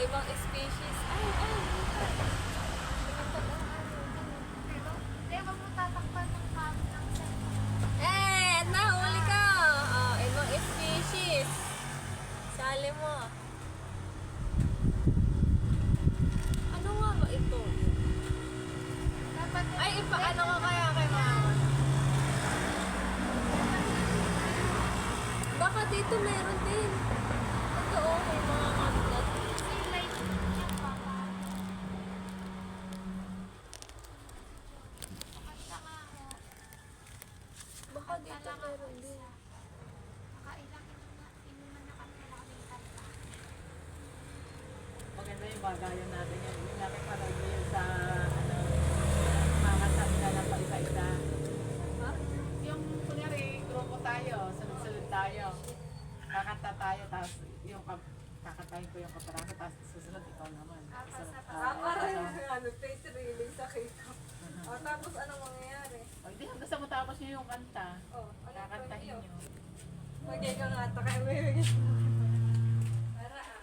ibang species. Ay, ay. Lumipad ang ano. Hindi, wag mo tatakpan ng kami ng Eh, nahuli ka. Oh, ibang species. Sali mo. Ano nga ba ito? Dapat Ay, ipaano ko kaya kay mama? Baka dito meron din. Totoo, may mga kantot. yung light niya, papa. Makanta nga ako. Baka dito meron din. Nakailang inuman na kami na kaming kanta. Maganda yung bagayan natin yan. Yung nakipanood mo yun sa, ano, makasal ka na pa isa-isa. Ha? Yung, kunyari, grupo tayo, sunod-sunod tayo. Kakanta tayo, tapos yung kakantahin ko yung kaparako, tapos susunod ikaw naman. Susunod, Parang ano. ano, face reveal sa kita. Tapos anong mangyayari? O, hindi, hanggang sa matapos nyo yung kanta. Ano Kakantahin nyo. Magay ka nga, takay mo yung Para ah.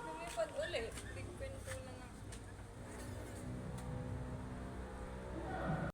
Lumipad ulit.